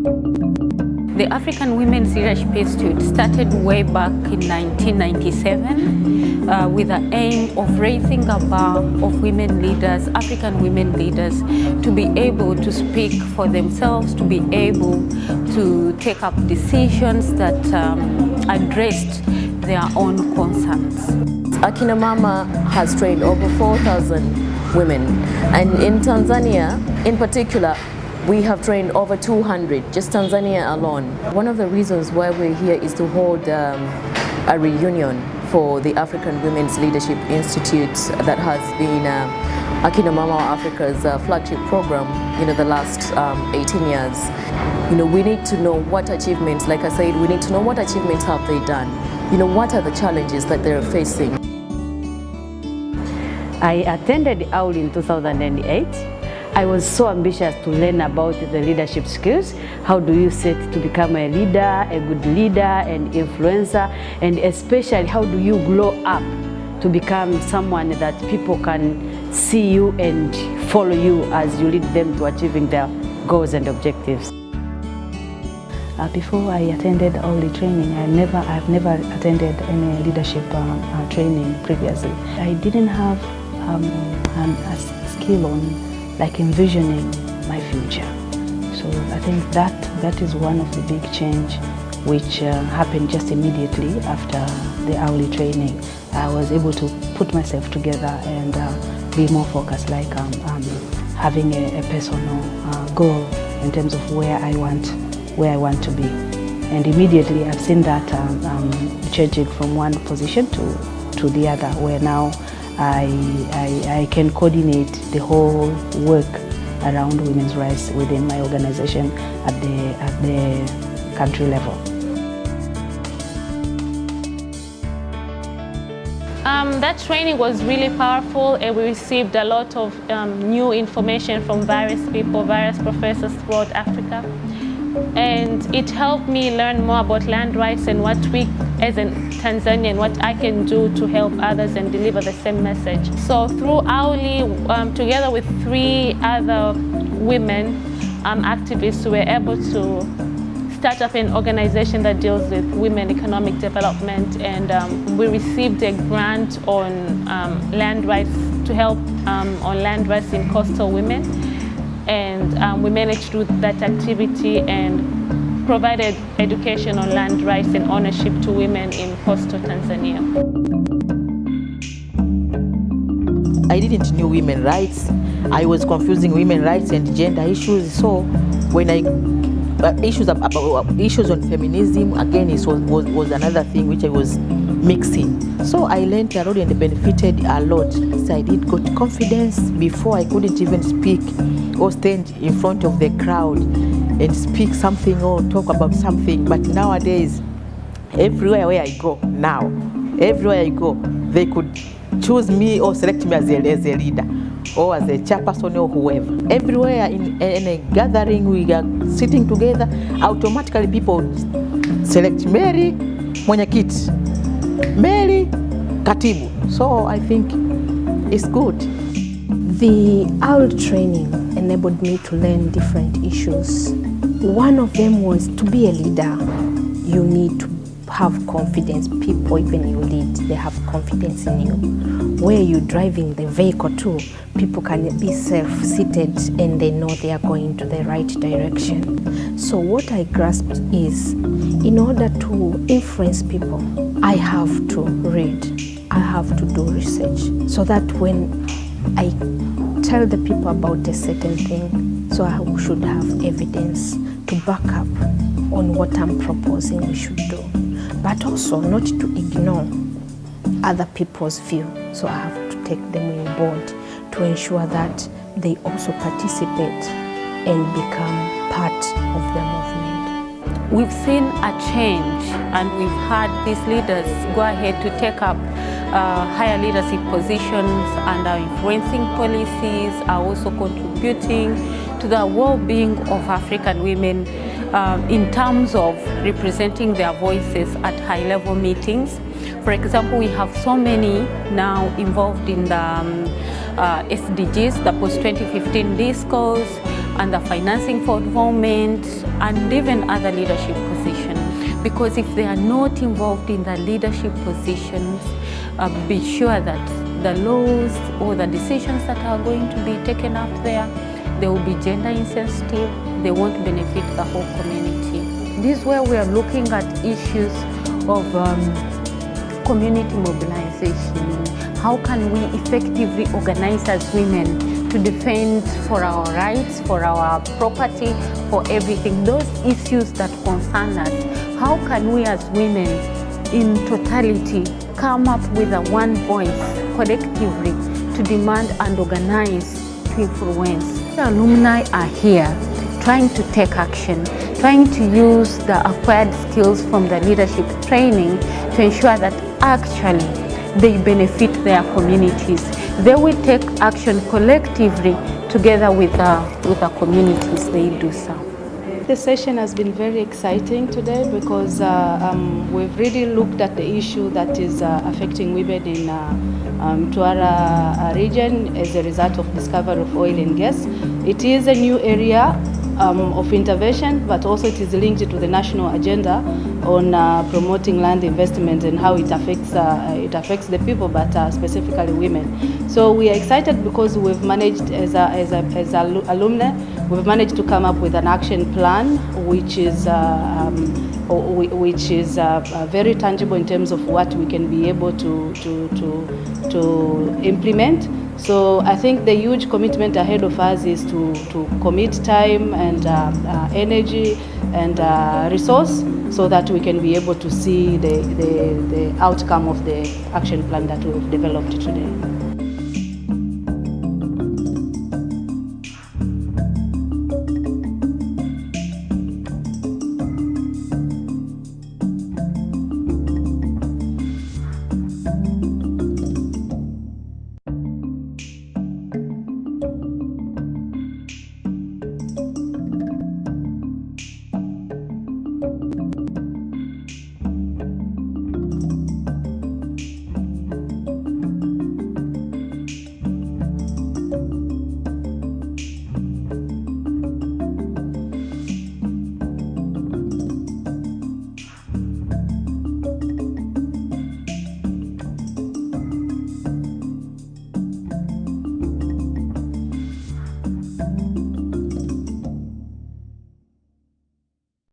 The African Women's Leadership Institute started way back in 1997 with the aim of raising a bar of women leaders, African women leaders, to be able to speak for themselves, to be able to take up decisions that addressed their own concerns. Akina Mama has trained over 4,000 women, and in Tanzania in particular we have trained over 200, just Tanzania alone. One of the reasons why we're here is to hold a reunion for the African Women's Leadership Institute that has been Akina Mama Africa's flagship program, the last 18 years. We need to know what achievements, like I said, we need to know what achievements have they done. What are the challenges that they're facing. I attended AUL in 2008. I was so ambitious to learn about the leadership skills. How do you set to become a leader, a good leader, an influencer, and especially how do you grow up to become someone that people can see you and follow you as you lead them to achieving their goals and objectives. Before I attended all the training, I've never attended any leadership training previously. I didn't have a skill on envisioning my future. So I think that is one of the big change which happened just immediately after the hourly training. I was able to put myself together and be more focused, having a personal goal in terms of where I want to be. And immediately I've seen that changing from one position to the other, where now I can coordinate the whole work around women's rights within my organization at the country level. That training was really powerful, and we received a lot of new information from various people, various professors throughout Africa. And it helped me learn more about land rights and what we as a Tanzanian, what I can do to help others and deliver the same message. So through AULI, together with 3 other women activists, we were able to start up an organization that deals with women economic development, and we received a grant on land rights to help on land rights in coastal women. And we managed to do that activity and provided education on land rights and ownership to women in coastal Tanzania. I didn't know women's rights. I was confusing women's rights and gender issues. So when issues on feminism, again, it was another thing which I was mixing. So I learned a lot and benefited a lot. So I did got confidence. Before I couldn't even speak or stand in front of the crowd and speak something or talk about something. But nowadays, everywhere where I go now, everywhere I go, they could choose me or select me as a leader or as a chairperson or whoever. Everywhere in a gathering, we are sitting together, automatically people select Mary mwenyekiti, Mary katibu. So I think it's good. The AUL training enabled me to learn different issues. One of them was to be a leader, you need to have confidence. People, even you lead, they have confidence in you. Where you're driving the vehicle to, people can be self-seated and they know they are going to the right direction. So what I grasped is, in order to influence people, I have to read, I have to do research, so that when I tell the people about a certain thing, so I should have evidence to back up on what I'm proposing we should do. But also not to ignore other people's view. So I have to take them on board to ensure that they also participate and become part of the movement. We've seen a change, and we've had these leaders go ahead to take up higher leadership positions and are influencing policies, are also contributing to the well-being of African women in terms of representing their voices at high-level meetings. For example, we have so many now involved in the SDGs, the post-2015 discourse, and the financing for involvement, and even other leadership positions. Because if they are not involved in the leadership positions, be sure that the laws or the decisions that are going to be taken up there, they will be gender insensitive, they won't benefit the whole community. This is where we are looking at issues of community mobilization. How can we effectively organize as women to defend for our rights, for our property, for everything, those issues that concern us? How can we as women in totality come up with a one voice collectively to demand and organize to influence? The alumni are here trying to take action, trying to use the acquired skills from the leadership training to ensure that actually they benefit their communities. They will take action collectively together with the communities they do so. The session has been very exciting today because we've really looked at the issue that is affecting women in Mtwara region as a result of discovery of oil and gas. It is a new area of intervention, but also it is linked to the national agenda on promoting land investment and how it affects the people, but specifically women. So we are excited because we've managed, as alumni, we've managed to come up with an action plan which is very tangible in terms of what we can be able to implement. So I think the huge commitment ahead of us is to commit time and energy and resource so that we can be able to see the outcome of the action plan that we've developed today.